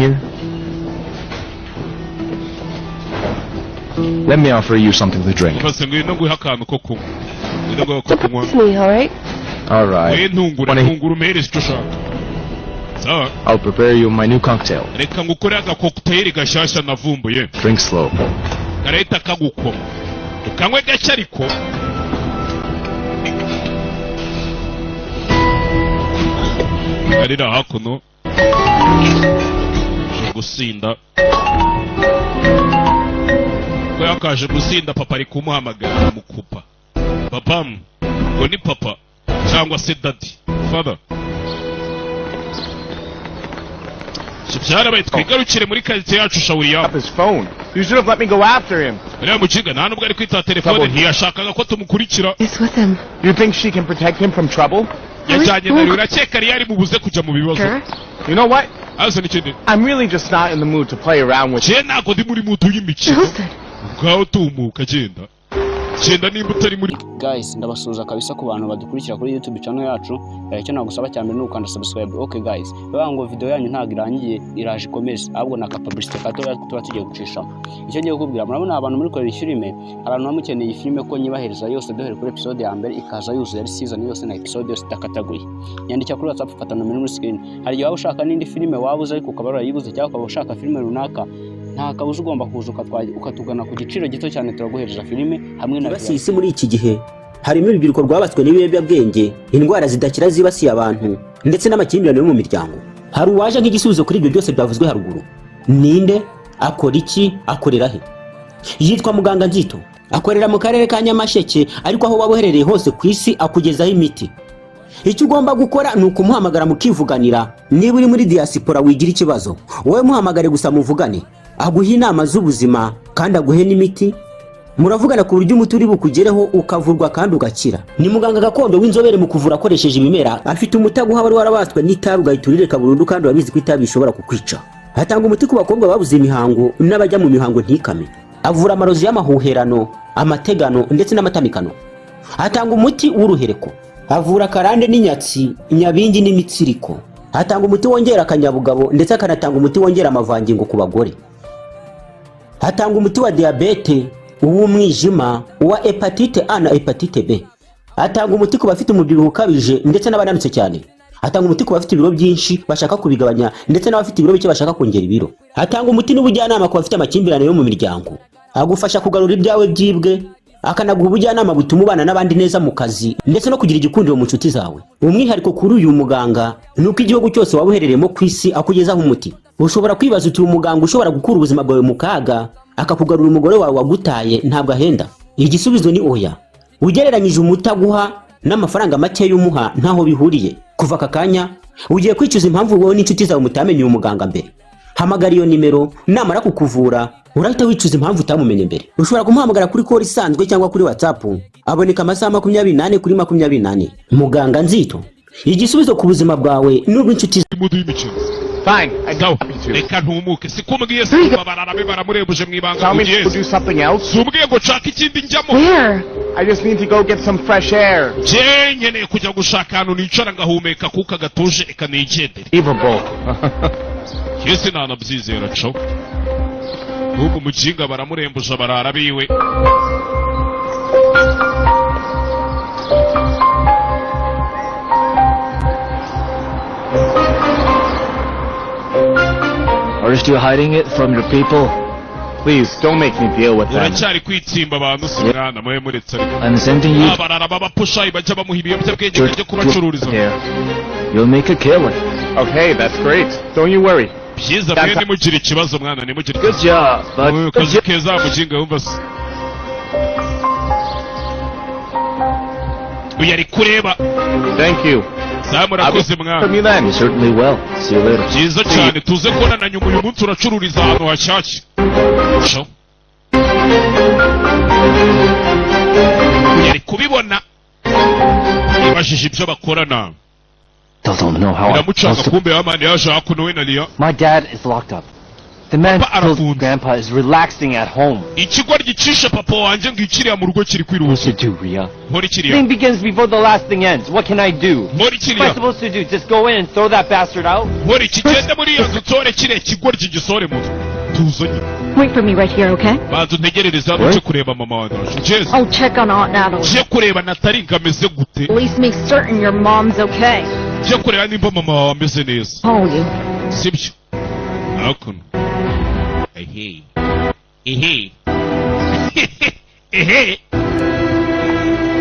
here? Let me offer you something to drink. It's me, alright? Alright. I'll prepare you my new cocktail. Drink slow. Yakaje gusinda papa ari kumuhamagara mukupa papa ngo ni papa cyangwa se daddy father Shibyara bayitwigarukire muri quartier yacu Shawuriya his phone. You should have let me go after him. Rero mukiga nta nubwo ari kwita telefone ntiyashakaga ko tumukurikira. It's with him. You think she can protect him from trouble? Yajanye na yura cyekari yari mubuze kujya mu bibazo. You know what? I'm really just not in the mood to play around with you. Nako ndi muri mutu y'imikino. Ngaho tumuka genda. Genda nimba utari muri. Guys, ndabasuza kabisa ku bantu badukurikira kuri YouTube channel yacu. Icyo nagusaba cyane ni ukanda subscribe. Okay guys, baba ngo video yanyu ntago irangiye iraje ikomeza. Ahubwo na publicity kato tuba tugiye gucisha. Icyo ngiye kukubwira murabona abantu muri kore filime, abantu bamukeneye iyi filime ko nyibahereza yose dohere kuri episode ya mbere ikaza yuzuye ari season yose na episode yose takataguye. Nyandika kuri WhatsApp fata nomero muri screen. Hari igihe waba ushaka n'indi filime wabuze ariko ukaba warayibuze cyangwa ukaba ushaka filime runaka. Nta kabuza ugomba kuza ukatugana ku giciro gito cyane turaguhereza filime hamwe na basisi muri iki gihe harimo urubyiruko rwabatswe n'ibiyobyabwenge indwara zidakira zibasiye abantu ndetse n'amakimbirane yo mu miryango. Hari uwaje nk'igisubizo kuri ibyo byose byavuzwe haruguru. Ninde? Akora iki? Akorera he? Yitwa Muganga Nzito. Akorera mu karere ka Nyamasheke ariko aho waboherereye hose ku isi akugezaho imiti. Icyo ugomba gukora ni ukumuhamagara mukivuganira. Niba uri muri diaspora wigira ikibazo wowe muhamagare gusa muvugane. Aguha inama z'ubuzima kandi aguhe n'imiti. Muravugana ku buryo umuti uri bukugereho ukavurwa kandi ugakira. Ni muganga gakondo w'inzobere mu kuvura akoresheje ibimera. Afite umuti aguha wari warabatswe n'itabi ugahiturire burundu kandi wabizi ko itabi bishobora kukwica. Hatanga umuti ku bakobwa babuze imihango n'abajya mu mihango ntikame. Avura amarozi y'amahuherano, amategano ndetse n'amatamikano. Hatanga umuti w'uruhereko. Avura karande n'inyatsi, inyabingi n'imitsiriko. Hatanga umuti wongera akanyabugabo ndetse akanatanga umuti wongera amavangingo ku bagore. Hatanga umuti wa diabete, uw'umwijima, uwa hepatite A na hepatite B. Hatanga umuti ku bafite umubyibuho ukabije ndetse n'abananutse cyane. Hatanga umuti ku bafite ibiro byinshi bashaka kubigabanya ndetse n'abafite ibiro bike bashaka kongera ibiro. Hatanga umuti n'ubujyanama ku bafite amakimbirane yo mu miryango. Agufasha kugarura ibyawe byibwe, akanaguha ubujyanama butuma ubana n'abandi neza mu kazi ndetse no kugira igikundiro mu nshuti zawe. Umwihariko kuri uyu muganga nuko igihugu cyose wabuherereyemo ku isi akugezaho umuti. Ushobora kwibaza uti umuganga ushobora gukura ubuzima bwawe mu kaga akakugarura umugore wawe wagutaye ntabwo ahenda. Igisubizo ni oya. Ugereranyije umuti aguha n'amafaranga make y'umuha ntaho bihuriye. Kuva aka kanya ugiye kwicuza impamvu wowe n'inshuti zawe mutamenye uyu muganga mbere. Hamagara iyo nimero namara kukuvura urahita wicuza impamvu utamumenye mbere. Ushobora kumuhamagara kuri call isanzwe cyangwa kuri WhatsApp. Aboneka amasaha 24 kuri 24. Muganga Nzito, igisubizo ku buzima bwawe n'ubw'inshuti Fine, I go. Reka ntumuke sikumubwiye se bararabe baramurebuje mwibanga ugiye. Do something else. Sumbwiye ngo chaka ikindi njyamo. I just need to go get some fresh air. Nyene kujya gushaka hano nicara ngahumeka kuka gatuje ekanigendere. Evil. Yesi nana byizera cyo. Ubu mukinga baramurembuje bararabiwe. Or are you hiding it from your people? Please, don't make me deal with them. Uracyari kwitsimba abantu sirana mwe muretse ariko. I'm sending you. Abarara babapusha ibajya bamuhibiye byabwenge byo kubacururiza. You'll make a killing. Okay, that's great. Don't you worry. Byiza mwene mugira ikibazo mwana ni mugira. Good job. Kazi keza mukinga umva se. Uyari kureba. Thank you. Murakoze mwana. You certainly will. See you later. Byiza cyane tuze kubona na nyuma uyu munsi uracururiza ahantu hashyashya. Uyari kubibona. Ibashije ibyo bakorana. Don't know how. My dad is locked up. The man Papa who killed arafunze. Grandpa is relaxing at home. ikigoryi gicisha papa wanjye ngo ikiriya mu rugo kiri What kwiruhusa to do, Ria? nkora ikiriya Thing begins before the last thing ends. What can I do? nkora What am I ikiriya supposed to do? Just go in and throw that bastard out? nkora ikigenda muri iyo nzu nsore kiriya kigoryi gisore mu nzu tuzo nyine Wait for me right here, okay? banza untegerereze hano uje kureba mama wanjye jeze I'll check on Aunt Natalie. uje kureba natali ngo ameze gute At least make certain your mom's okay. uje kureba nimba mama wawe ameze neza Call you. sibyo hakuno ehe ehe ehe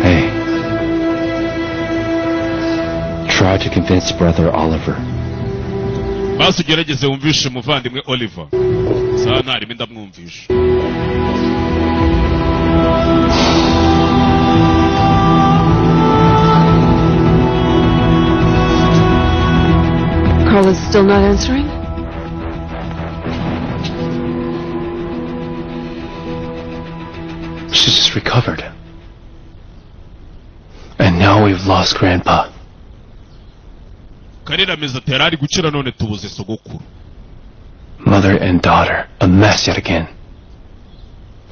Hey. Try to convince Brother Oliver. basi ugerageze wumvishe umuvandimwe Oliver saa ntarimo ndamwumvisha Carla's still not answering? She's just recovered. And now we've lost Grandpa. karera ameze ati yari ari gukira none tubuze sogokuru Mother and daughter, a mess yet again.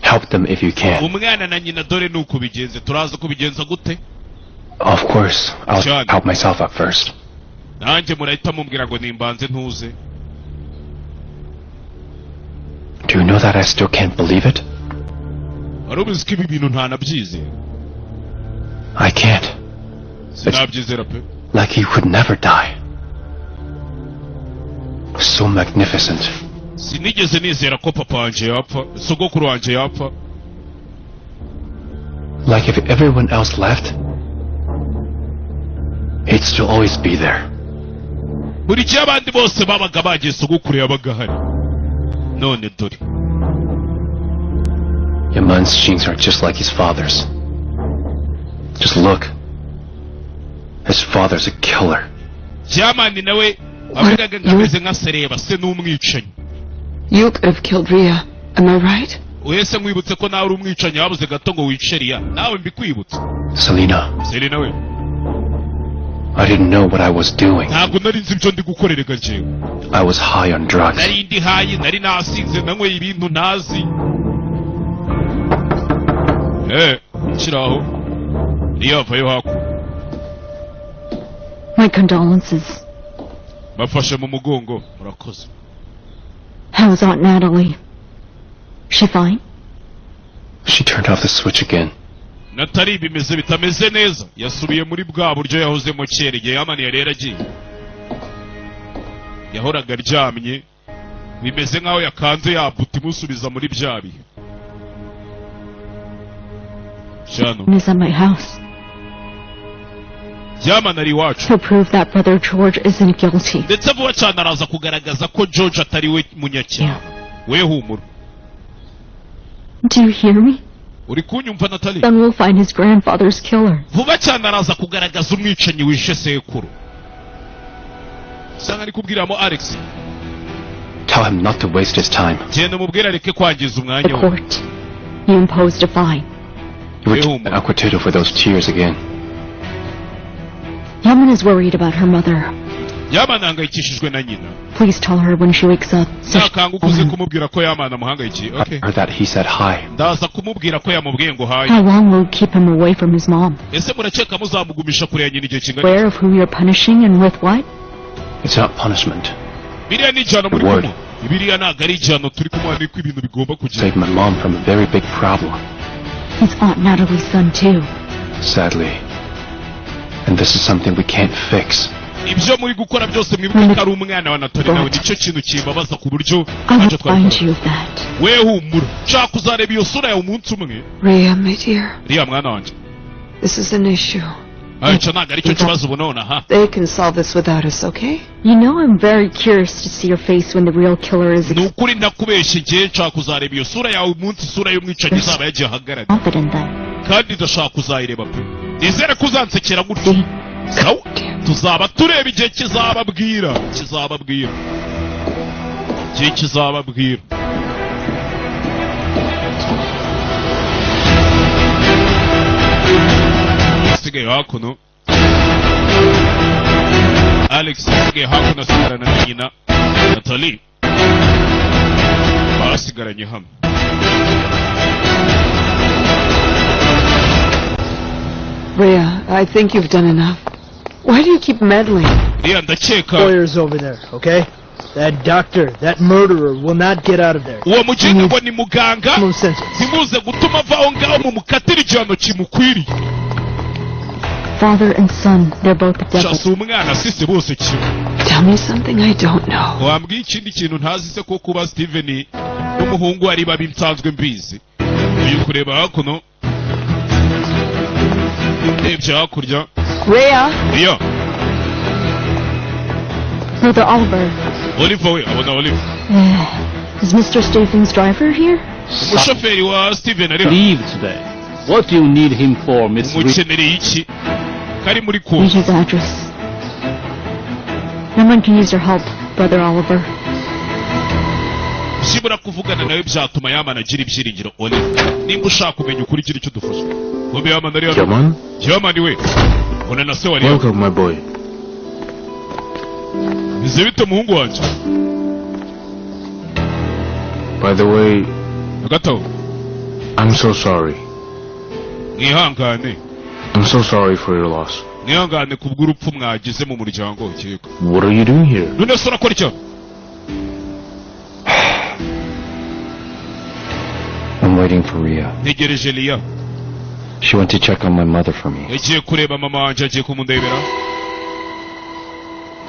Help them if you can. umwana na nyina dore ni uko bigenze turaza kubigenza gute Of course, I'll John. help myself up first. nanjye murahita mubwira ngo nimbanze ntuze Do you know that I still can't believe it? wari ubizi ko ibi bintu ntanabyizera I can't. sinabyizera pe Like he would never die. So magnificent. sinigeze nizera ko papa wanjye yapfa sogokuru wanjye yapfa Like if everyone else left, he'd still always be there. buri gihe abandi bose babaga bagiye sogokuru yabaga ahari none dore Yaman's genes are just like his father's. Just look. His father's a killer. jamani nawe avugaga ngo ameze nka sereba se n'umwicanyi You could have killed Ria. Am I right? wese nkwibutse ko nawe uri umwicanyi wabuze gato ngo wiceriya nawe mbikwibutse Selena, Selena we I didn't know what I was doing. ntabwo nari nzi ibyo ndi gukorerega njyewe I was high on drugs. nari ndi hayi nari nasinze nanyweye ibintu ntazi kiraho niyo avayo hakuno My condolences. bafashe mu mugongo murakoze How's Aunt Natalie? She fine? She turned off the switch again. natali bimeze bitameze neza yasubiye muri bwa buryo yahozemo kera igihe yamani yari yaragiye yahoraga aryamye bimeze nk'aho yakanze yabuta imusubiza muri bya bihe shano Is at my house. yamani ari iwacu To prove that Brother George isn't guilty. ndetse vuba cyane araza kugaragaza ko George atari we munyacyaha we humura Do you hear me? uri kunyumva natali Then we'll find his grandfather's killer. vuba cyane araza kugaragaza umwicanyi wishe sekuru sanga ari kubwiramo Alex Tell him not to waste his time. genda mubwire areke kwangiza The umwanya we court. You imposed a fine. You were acquitted for those tears again. Yaman is worried about her mother. yamani ahangayikishijwe na nyina Please tell her when she wakes up. So she nakanguka uze kumubwira ko yamani amuhangayikiye okay I heard that he said hi. ndaza kumubwira ko yamubwiye ngo hayi How long will it keep him away from his mom? ese murakeka muzamugumisha kure ya nyina igihe kingana Aware of who you're punishing and with what? It's not punishment. biriya ni igihano muri The word. kumuha biriya ntabwo ari igihano turi kumuha niko ibintu bigomba kugira Saved my mom from a very big problem. He's Aunt Natalie's son too. Sadly. And this is something we can't fix. ibyo muri gukora byose mwibuke ko ari umwana wa natali nawe nicyo kintu kimbabaza ku buryo I will ntacyo find twabikora you of that. we humura nshaka kuzareba iyo sura yawe umunsi umwe Rhea, my dear, riya mwana wanjye this is an issue. icyo ntabwo aricyo kibazo ubu nonaha They can solve this without us, okay? You know I'm very curious to see your face when the real killer is ni ukuri ndakubeshya igihe nshaka kuzareba iyo sura yawe umunsi isura y'umwicanyi izaba yagiye ahagaragara confident that. kandi ndashaka kuzayireba pe nizere ko uzansekera gutyo sawa tuzaba tureba igihe kizababwira igihe kizababwira asigaye hakuno Alex asigaye hakuno asigarana na nyina Natalie basigaranye hamwe. Rhea, I think you've done enough. Why do you keep meddling? Rhea ndakeka Lawyers over there, okay? That doctor, that murderer will not get out of there. uwo muginga ngo ni muganga No sentence. ntimuze gutuma avaho ngaho mu mukatira igihano kimukwiriye. Father and son, they're both the devil. shasi umwana sise bose kimwe. Tell me something I don't know. wambwiye ikindi kintu ntazi se ko kuba Steven n'umuhungu ari babi nsanzwe mbizi. uyu kureba hakuno ndebye hakurya. Rhea! Rhea, Brother Oliver, Oliver we abona Oliver is Mr. Stevens' driver here? umushoferi wa Steven ari Leave today. What do you need him for, Miss Reed? umukenereye iki kari muri Need kumva. his address. No one can use your help, Brother Oliver. ushobora kuvugana nawe byatuma yamana agira ibyiringiro. Oliver, nimba ushaka kumenya ukuri icyo dufasha kombe yamana ari hano. Yaman? Yamani we ubona na se wari Welcome, my boy. bize bite muhungu wanjye. By the way, gato I'm so sorry. mwihangane I'm so sorry for your loss. mwihangane kubw'urupfu mwagize mu muryango ukeka. What are you doing here? none se urakora icyo? I'm waiting for Rhea. ntegereje Rhea. She went to check on my mother for me. yagiye kureba mama wanjye agiye kumundebera.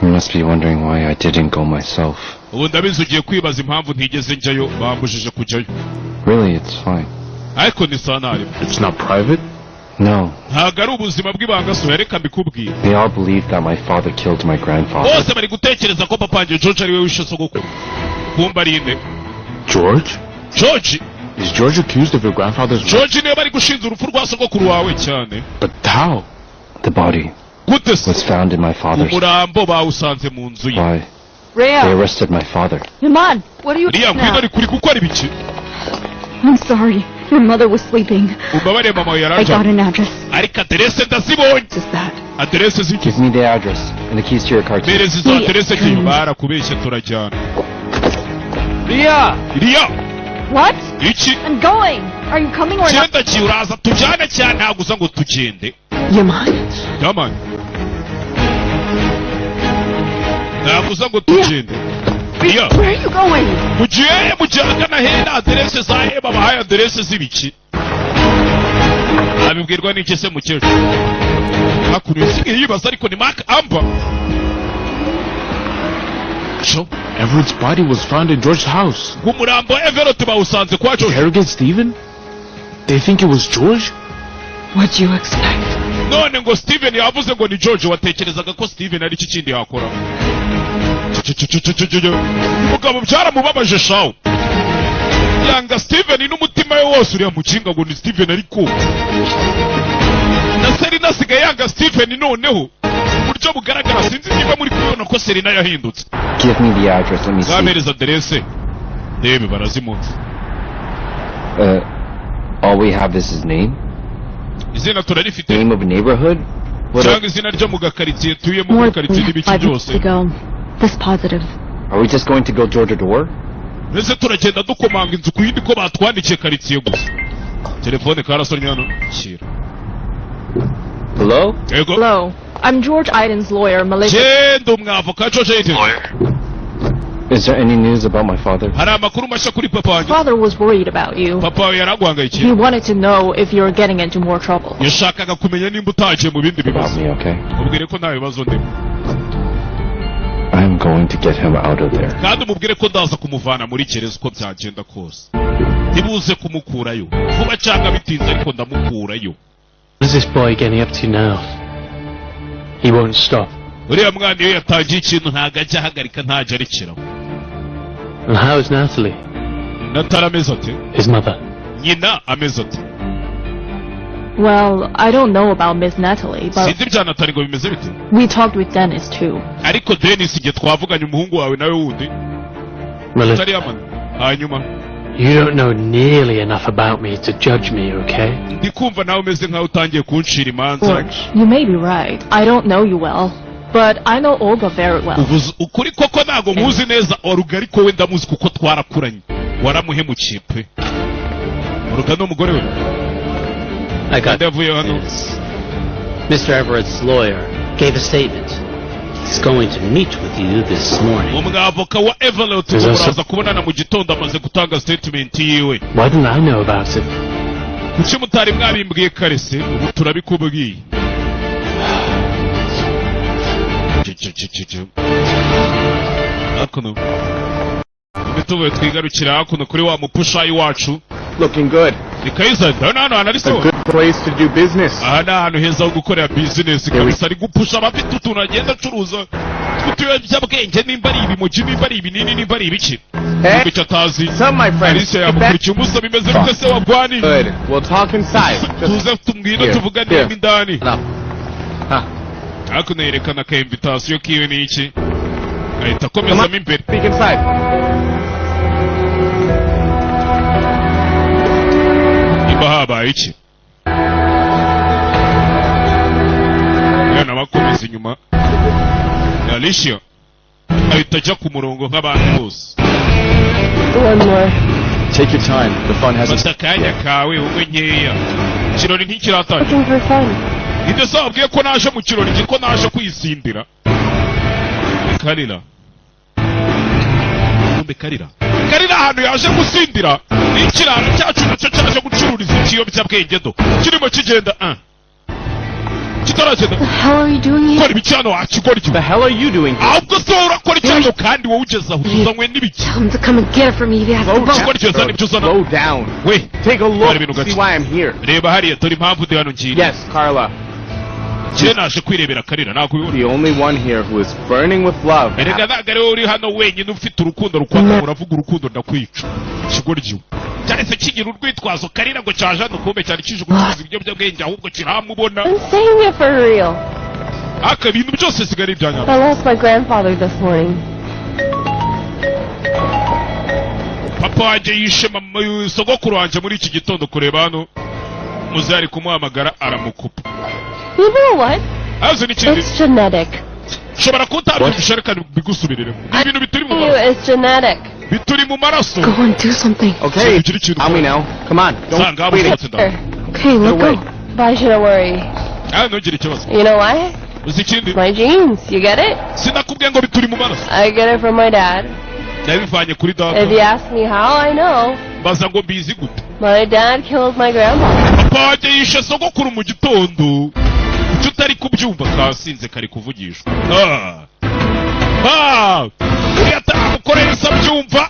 You must be wondering why I didn't go myself. ubu ndabizi ugiye kwibaza impamvu ntigeze njyayo bambujije kujyayo. Really, it's fine. ariko ni saa ntari. It's not private? No. ntabwo ari ubuzima bw'ibanga so reka mbikubwire. They all believe that my father killed my grandfather. bose bari gutekereza ko papa wanjye George ari we wishe sogokuru. kumba ari inde? George? George? Is George accused of your grandfather's murder? George niwe bari gushinja urupfu rwa sogokuru wawe cyane. But how? The body gute se? was found in my father's. umurambo bawusanze mu nzu ye. Why? Rhea! They arrested my father. Yaman, What are you Rhea doing ngwino now? ari kuri kuko ari biki? I'm sorry. Your mother was sleeping. umbabare mama I got yaraje. an address. ariko aderese ndazibonye. What is that? aderese ziki? Give me the address and the keys to your car key. mereza izo aderese kiyo barakubeshye turajyana. Rhea! Rhea What? iki? I'm going. Are you coming or not? genda ki uraza tujyane cyane ntabwo uza ngo tugende. Yaman? Yaman ntabwo uza ngo tugende. Rhea Where are you going? mugiye mujyana hera aderese za he babahaye aderese z'ibiki? abibwirwa n'iki se mukecuru? hakuno yasigaye yibaza ariko ni Mark Amber. So, Everett's body was found in George's house. umurambo wa Everett bawusanze kwa George. Interrogate Stephen? They think it was George? What'd you expect? none ngo Steven yavuze ngo ni George. watekerezaga ko Steven ari iki kindi yakora? umugabo byaramubabaje shawo. yanga Steven n'umutima we wose uriya mukinga ngo ni Steven ariko na Serena asigaye yanga Steven noneho uburyo bugaragara. sinzi niba muri kubona ko Serena yahindutse. Give me the address, let me see. bamereza aderese ndebe barazimunze. All we have is his name? izina turarifite Name of a neighborhood? What cyangwa izina ryo mu gakaritsiye tuyemo More muri karitsiye than n'ibiki 5 minutes byose. ago. This positive. Are we just going to go door to door? mbese turagenda dukomanga inzu ku yindi ko batwandikiye karitsiye gusa. telefone karasonye hano shyira. Hello? yego Hello. I'm George Iden's lawyer, Melissa. genda umwavoka George Hayden. Is there any news about my father? hari amakuru mashya kuri papa wanjye. Father was worried about you. papa wawe He yaraguhangayikiye. wanted to know if you were getting into more trouble. yashakaga kumenya nimba utagiye mu bindi About bibazo. me, okay? mubwire ko nta bibazo ndimo I'm going to get him out of there. kandi umubwire ko ndaza kumuvana muri gereza uko byagenda kose. ntibuze kumukurayo vuba cyangwa bitinze ariko ndamukurayo. What is this boy getting up to now? He won't stop. uriya mwana iyo yatangiye ikintu ntabwo ajya ahagarika ntajya arekeraho. And how is Natalie? natara ameze ate? His mother? nyina ameze ate? Well, I don't know about Miss Natalie, but sinzi ibya natali ngo bimeze bite. we talked with Dennis too. ariko Dennis igihe twavuganye umuhungu wawe nawe wundi Melissa, utari yamana. hanyuma you don't know nearly enough about me to judge me, okay? ndi kumva nawe umeze nkaho utangiye kunshira imanza. George, you may be right. I don't know you well, but I know Olga very well. uvuze ukuri koko ntabwo muzi neza oruga ariko we ndamuzi kuko twarakuranye. waramuhemukiye pe uruka n'umugore we I got yavuye hano this. Mr. Everett's lawyer gave a statement. He's going to meet with you this morning. umwavoka wa Everett muraza kubonana mu gitondo amaze gutanga statement yiwe. Why didn't I know about it? kuki mutari mwabimbwiye kare se ubu turabikubwiye. hakuno imituwe twigarukira hakuno kuri wa mupushayi wacu. Looking good. ni kayiza ndabona hano hantu ari A so good place to do business. aha ni ahantu heza ho gukorera business kabisa ari gupusha abafite utuntu agenda acuruza tw'utuyobyabwenge nimba ari ibimoji nimba ari ibinini nimba ari ibiki nubwo icyo atazi Some, my friends. Alicia yamukurikiye umunsi bimeze bite se wagwani Good. We'll talk inside. tuze tumwino Here, tuvuganire here. indani No. Huh. hakuno yerekana ka invitation kiwe ni iki ahita Come akomezamo on. imbere Speak inside. nimba habaye iki mwana bakomeza inyuma Alicia ahita ajya ku murongo nk'abandi bose. One more. Take your time. The fun hasn't fata akanya kawe wowe nkeya ikirori ntikiratangira. Looking for fun. nibyo se wabwiye ko naje mu kirori nzi ko naje kwisindira. Karira kumbe Karira ahantu yaje gusindira ni ikiraro cyacu nacyo cyaje gucururiza ikiyobyabwenge do kirimo kigenda kitaragenda. The hell are you doing here? ukora ibicano wakigoryo. The hell are you doing here? ahubwo se wowe urakora icyano kandi wowe ugeze aho uzanywe n'ibiki. Tell him to come and get it from me if he has to vote. ukora icyo nibyo uzana. Slow down. we Take a Bari look. ibintu See gake. why I'm here. reba hariya dore impamvu ndi hano ngiye. Yes, Carla. njye naje kwirebera Karira nakubibona. The only one here who is burning with love. erega ntabwo ari wowe uri hano wenyine ufite urukundo rukwaka uravuga urukundo ndakwica ikigoryo cyahise kigira urwitwazo Karira ngo cyaje hano kumbe cyari kije gucuruza ibiyobyabwenge ahubwo kiramubona. I'm saying it for real. aka ibintu byose sigara ibyanyabo. I lost my grandfather this morning. papa wanjye yishe sogokuru wanjye muri iki gitondo kureba hano muze ari kumuhamagara aramukupa. You know what? azi n'ikindi It's genetic. ushobora kutabyumvisha reka bigusubiriremo ni ibintu bituri mu maraso. It's genetic. bituri mu maraso. Go and do something. Okay. Ugira ikintu Tell me now. Come on. Don't Sanga wait. abusohotse ndaho. Okay, let away. go. Why should I worry? ntugire ikibazo. You know why? uzi ikindi My genes. You get it? sinakubwiye ngo bituri mu maraso. I get it from my dad. nabivanye kuri If you data ask me how, I know. mbaza ngo mbizi gute. My dad killed my grandpa. papa wanjye yishe sogokuru mu gitondo icyo utari kubyumva kasinze kari kuvugishwa. uriya ataramukora yahise abyumva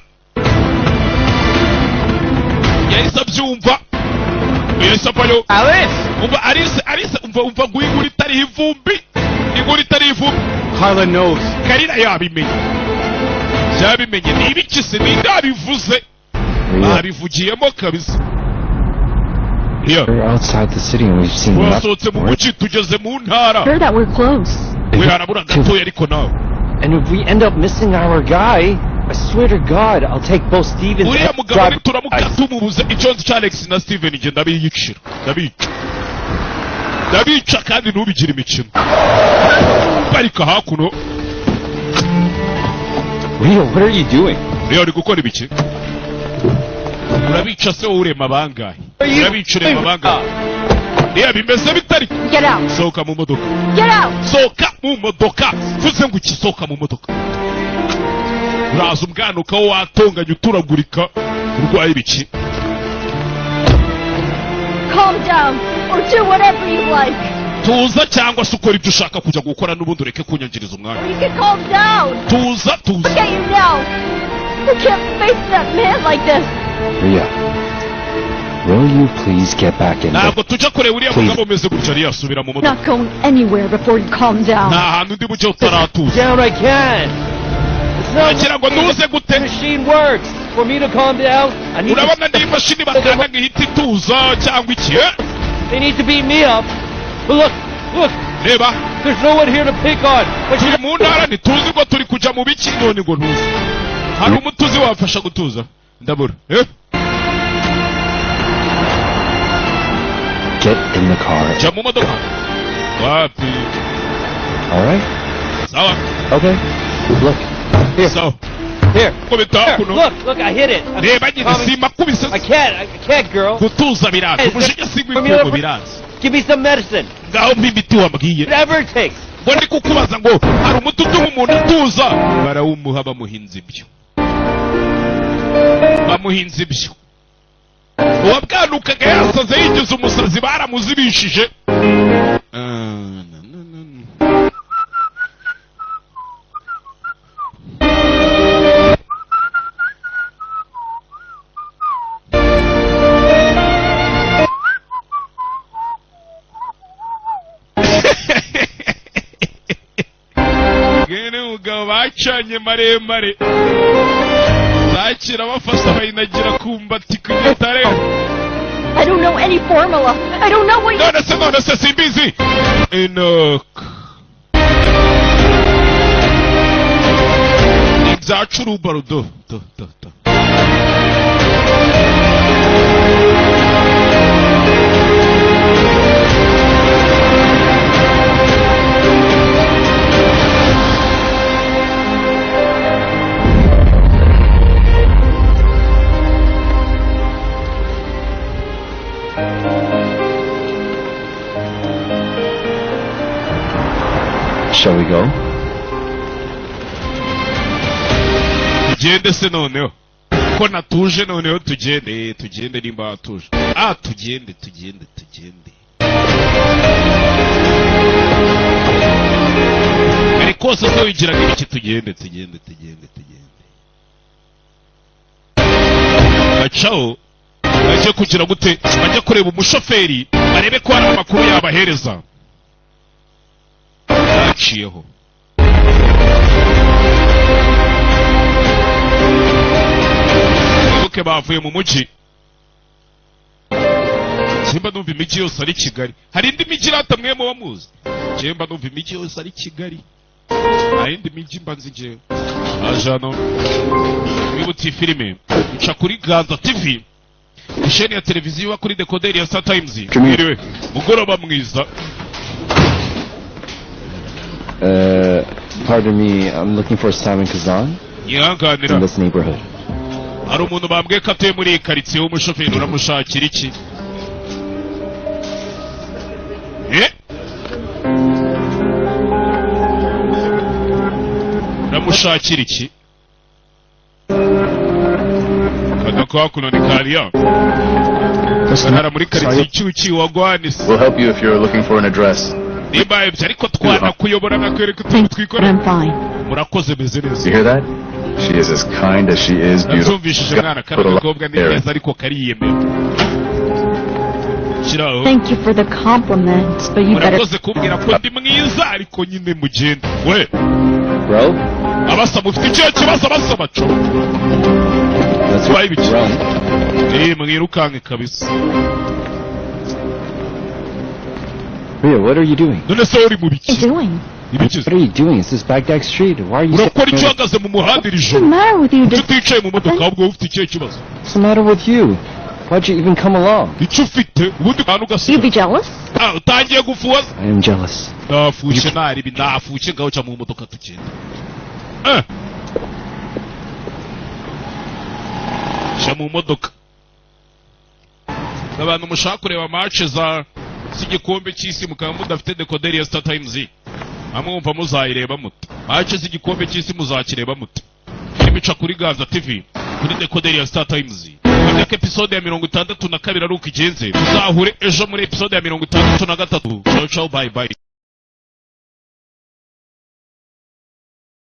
yahise avayo. Alice! umva Alice umva ngo inkuru itariho ivumbi Carla knows. Karira yabimenye ni ibiki se ninde abivuze abivugiyemo kabisa. We're outside the city and we've seen twasohotse mu mugi tugeze mu ntara. Heard that we're close. we harabura gatoya ariko nawe. And if we end up missing our guy, I swear to God, I'll take both Steven uriya and mugabo Robert. nituramuka tumubuze icyo nzi cya Alex na Steven njye ndabiyicira ndabica kandi ntubigire imikino. barika hakuno. Leo, what are you doing? uriya uri gukora ibiki? urabica se wowe urema bangahe? urabica urema bangahe? uriya bimeze bitari. Get out. sohoka mu modoka. Get out. sohoka mu modoka. vuze ngo iki sohoka mu modoka. uraza ubwanuka wo watonganya uturagurika urwaye ibiki? Calm down or do whatever you like. tuza cyangwa se ukora ibyo ushaka kujya gukora n'ubundi ureke kunyangiriza umwanya. You can calm down. tuza Look at you now. You can't face that man like this. Rhea, will you please get back in there? ntabwo tujya kureba uriya mugabo umeze gutya ariya asubira mu modoka. Not going anywhere before you calm down. nta hantu undi bujye utaratuza. Down I can. It's not wagira ngo ntuze gute. the machine works. For me to calm down, I need urabona niba imashini batanga ngo ihite ituza cyangwa iki? They need to beat me up. But look, reba there's no one here to pick on. But turi mu ntara ntituzi ngo turi kujya mu biki none ngo ntuzi. hari umutuzi wafasha gutuza ndabura. Get in the car. jya mu modoka. wapi? All right? sawa Okay. Look. sawa Here. Kubita kuno. Look, I hit it. Reba nyine sima kubise. I can't, girl. Gutuza biraza. Umujinya sigwe ko biraza. Give me some medicine. Ngaho mbibiti wambwiye. Whatever it takes. Ngo ndi kukubaza ngo hari umuti utuma umuntu atuza. Barawumuha bamuhinze ibyo. Bamuhinze ibyo. Uwabwanukaga yasaze yigize umusazi baramuzibishije. Gene umugabo bacanye maremare. Zakira bafasha bayinagira kumbati kunyitare. I don't know any formula. I don't know what you... No, simbizi. Enoch. Exactly, barudo. Shall we go? Tugende se noneho. Ko natuje noneho tugende nimba atuje. Tugende. Ariko se wigiraga iki tugende. Acaho. Aje kugira gute? Ajya kureba umushoferi, arebe ko hari amakuru yabahereza. Yaciyeho. Uke bavuye mu mujyi. Simba numva imijyi yose ari Kigali. Hari indi mijyi ratamwe mu bamuzi. Simba numva imijyi yose ari Kigali. Hari indi mijyi mbanzi je. Ajano. Wibuti filime. Uca kuri Ganza TV. Isheni ya televiziyo wa kuri decoder ya Star Times. Mwiriwe. Mugoroba mwiza. Pardon me, I'm looking for Simon Kazan. Yihanganira. In this neighborhood. Hari umuntu bambwiye ko atuye muri karitsiye w'umushoferi uramushakira iki? Uramushakira iki? Kana kwa kuno ni kariya. Kana muri karitsiye cyuki wagwanise. We'll help you if you're looking for an address. Niba ibyo ariko twana kuyobora nakwereka utuntu twikora. I'm fine. Murakoze meze neza. You hear that? She is as kind as she is beautiful. Natumvishije mwana kana gakobwa ni neza ariko kariyemera. Shiraho. Thank you for the compliments, but you better... Murakoze kumbwira ko ndi mwiza ariko nyine mugenda. We. Bro? Abasa mufite icyo kibazo abasaba cyo. That's why we run. Mwirukanke kabisa. Rhea, what are you doing? What are you doing? What are you doing? Is this Baghdad Street? Why are you Urakora icyo hagaze mu muhanda iri joro. What's the matter with you? Uticaye mu modoka ahubwo ufite icyo kibazo. What's the matter with you? Why'd you even come along? Icyo ufite ubundi kantu gasiga. You be jealous? Utangiye gufuza. I am jealous. Nafuke nari binafuke ngaho cha mu modoka tugenda. Cha mu modoka. Abantu mushaka kureba match za igikombe cy'isi mukaba mudafite decoder ya Star Times. Amwumva muzayireba mute. Match z'igikombe cy'isi muzakireba mute. Imica kuri Ganza TV kuri decoder ya Star Times. Kujya episode ya 62 ari uko igenze. Tuzahure ejo muri episode ya 63. Ciao bye bye.